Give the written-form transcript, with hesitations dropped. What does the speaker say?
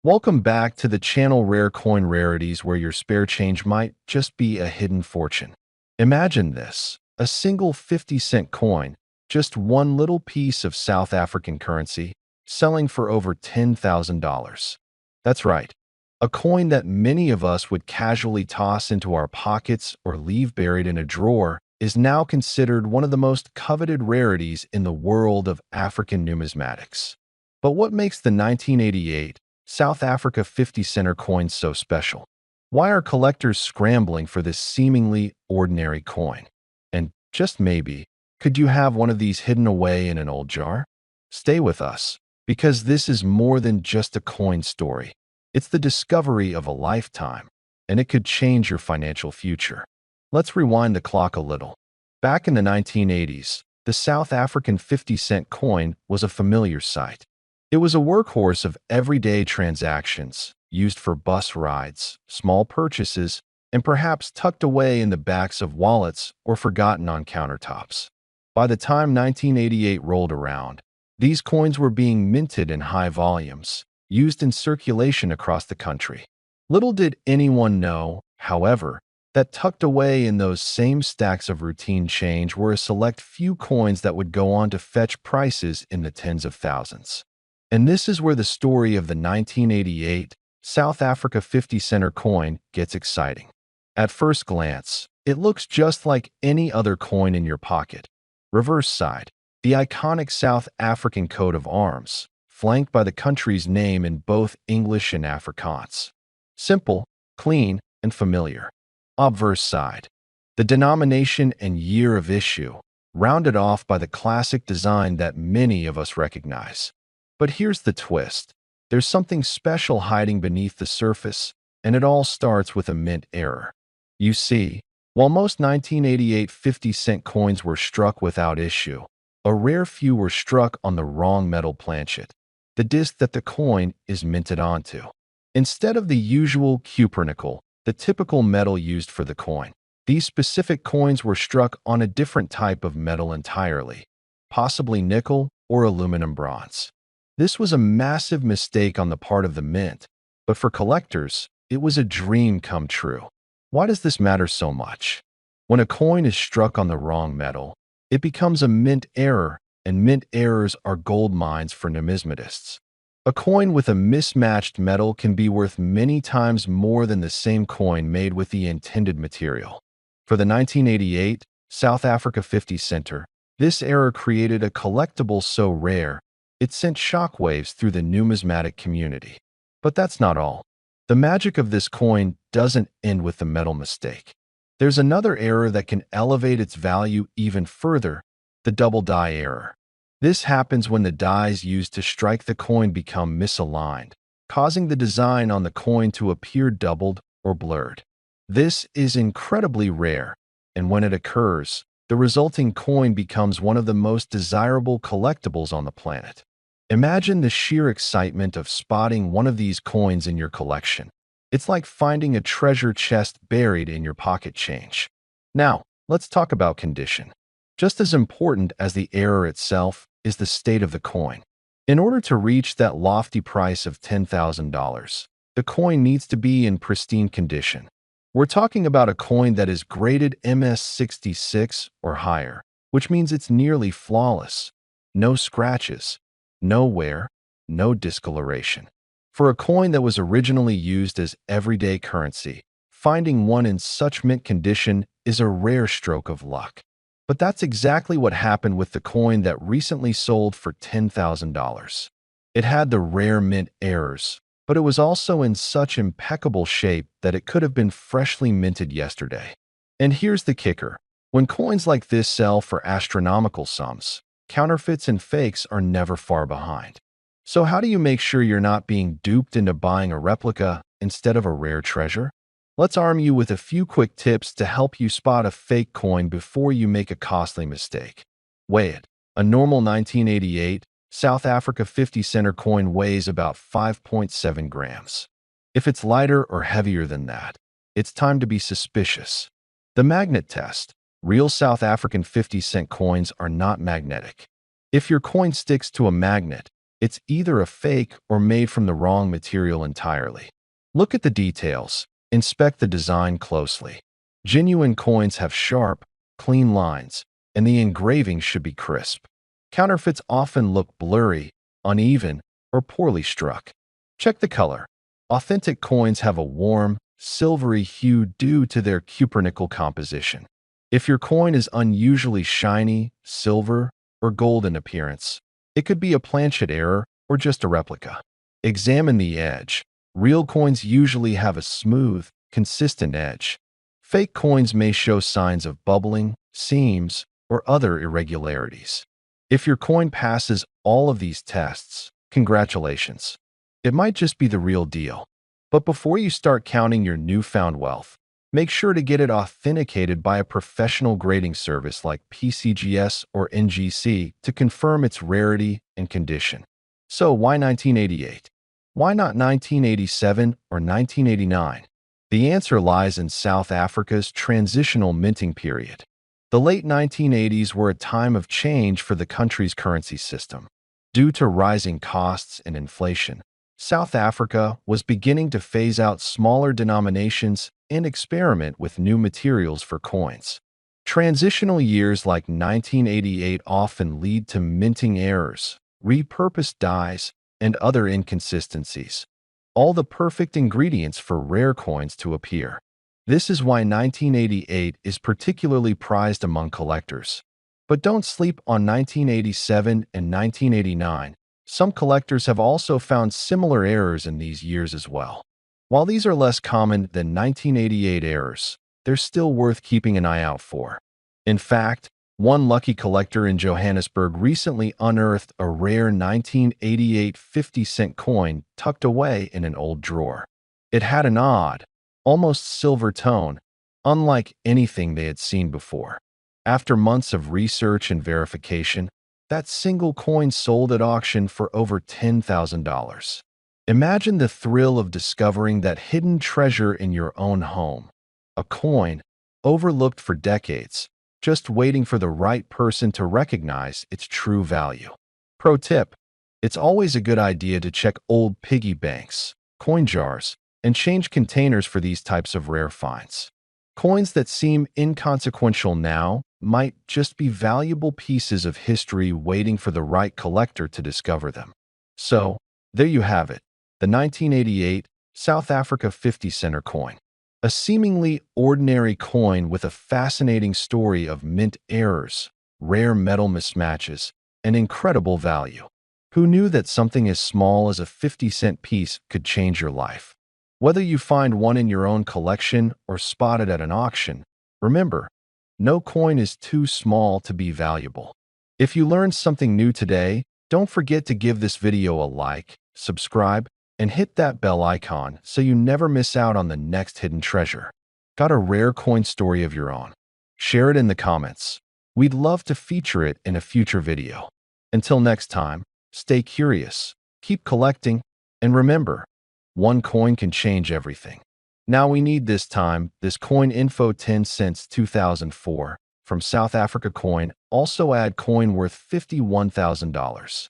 Welcome back to the channel Rare Coin Rarities, where your spare change might just be a hidden fortune. Imagine this, a single 50-cent coin, just one little piece of South African currency, selling for over $10,000. That's right, a coin that many of us would casually toss into our pockets or leave buried in a drawer is now considered one of the most coveted rarities in the world of African numismatics. But what makes the 1988 South Africa 50-center coin so special? Why are collectors scrambling for this seemingly ordinary coin? And just maybe, could you have one of these hidden away in an old jar? Stay with us, because this is more than just a coin story. It's the discovery of a lifetime, and it could change your financial future. Let's rewind the clock a little. Back in the 1980s, the South African 50-cent coin was a familiar sight. It was a workhorse of everyday transactions, used for bus rides, small purchases, and perhaps tucked away in the backs of wallets or forgotten on countertops. By the time 1988 rolled around, these coins were being minted in high volumes, used in circulation across the country. Little did anyone know, however, that tucked away in those same stacks of routine change were a select few coins that would go on to fetch prices in the tens of thousands. And this is where the story of the 1988 South Africa 50-center coin gets exciting. At first glance, it looks just like any other coin in your pocket. Reverse side, the iconic South African coat of arms, flanked by the country's name in both English and Afrikaans. Simple, clean, and familiar. Obverse side, the denomination and year of issue, rounded off by the classic design that many of us recognize. But here's the twist. There's something special hiding beneath the surface, and it all starts with a mint error. You see, while most 1988 50-cent coins were struck without issue, a rare few were struck on the wrong metal planchet, the disc that the coin is minted onto. Instead of the usual cupronickel, the typical metal used for the coin, these specific coins were struck on a different type of metal entirely, possibly nickel or aluminum bronze. This was a massive mistake on the part of the mint, but for collectors, it was a dream come true. Why does this matter so much? When a coin is struck on the wrong metal, it becomes a mint error, and mint errors are gold mines for numismatists. A coin with a mismatched metal can be worth many times more than the same coin made with the intended material. For the 1988 South Africa 50-center, this error created a collectible so rare it sent shockwaves through the numismatic community. But that's not all. The magic of this coin doesn't end with the metal mistake. There's another error that can elevate its value even further, the double die error. This happens when the dies used to strike the coin become misaligned, causing the design on the coin to appear doubled or blurred. This is incredibly rare, and when it occurs, the resulting coin becomes one of the most desirable collectibles on the planet. Imagine the sheer excitement of spotting one of these coins in your collection. It's like finding a treasure chest buried in your pocket change. Now, let's talk about condition. Just as important as the error itself is the state of the coin. In order to reach that lofty price of $10,000, the coin needs to be in pristine condition. We're talking about a coin that is graded MS66 or higher, which means it's nearly flawless. No scratches, no wear, no discoloration. For a coin that was originally used as everyday currency, finding one in such mint condition is a rare stroke of luck. But that's exactly what happened with the coin that recently sold for $10,000. It had the rare mint errors, but it was also in such impeccable shape that it could have been freshly minted yesterday. And here's the kicker. When coins like this sell for astronomical sums, counterfeits and fakes are never far behind. So how do you make sure you're not being duped into buying a replica instead of a rare treasure? Let's arm you with a few quick tips to help you spot a fake coin before you make a costly mistake. Weigh it. A normal 1988 South Africa 50-center coin weighs about 5.7 grams. If it's lighter or heavier than that, it's time to be suspicious. The magnet test. Real South African 50-cent coins are not magnetic. If your coin sticks to a magnet, It's either a fake or made from the wrong material entirely. Look at the details. Inspect the design closely. Genuine coins have sharp, clean lines, and the engraving should be crisp. Counterfeits often look blurry, uneven, or poorly struck. Check the color. Authentic coins have a warm, silvery hue due to their cupronickel composition. If your coin is unusually shiny, silver, or gold in appearance, it could be a planchet error or just a replica. Examine the edge. Real coins usually have a smooth, consistent edge. Fake coins may show signs of bubbling, seams, or other irregularities. If your coin passes all of these tests, congratulations. It might just be the real deal. But before you start counting your newfound wealth, make sure to get it authenticated by a professional grading service like PCGS or NGC to confirm its rarity and condition. So why 1988? Why not 1987 or 1989? The answer lies in South Africa's transitional minting period. The late 1980s were a time of change for the country's currency system. Due to rising costs and inflation, South Africa was beginning to phase out smaller denominations and experiment with new materials for coins. Transitional years like 1988 often lead to minting errors, repurposed dies, and other inconsistencies, all the perfect ingredients for rare coins to appear. This is why 1988 is particularly prized among collectors. But don't sleep on 1987 and 1989. Some collectors have also found similar errors in these years as well. While these are less common than 1988 errors, they're still worth keeping an eye out for. In fact, one lucky collector in Johannesburg recently unearthed a rare 1988 50-cent coin tucked away in an old drawer. It had an odd, almost silver tone, unlike anything they had seen before. After months of research and verification, that single coin sold at auction for over $10,000. Imagine the thrill of discovering that hidden treasure in your own home. A coin, overlooked for decades, just waiting for the right person to recognize its true value. Pro tip: it's always a good idea to check old piggy banks, coin jars, and change containers for these types of rare finds. Coins that seem inconsequential now might just be valuable pieces of history waiting for the right collector to discover them. So, there you have it, the 1988 South Africa 50-center coin. A seemingly ordinary coin with a fascinating story of mint errors, rare metal mismatches, and incredible value. Who knew that something as small as a 50-cent piece could change your life? Whether you find one in your own collection or spot it at an auction, remember, no coin is too small to be valuable. If you learned something new today, don't forget to give this video a like, subscribe, and hit that bell icon so you never miss out on the next hidden treasure. Got a rare coin story of your own? Share it in the comments. We'd love to feature it in a future video. Until next time, stay curious, keep collecting, and remember, one coin can change everything. Now we need this coin info 10 cents 2004 from South Africa Coin. Also add coin worth $51,000.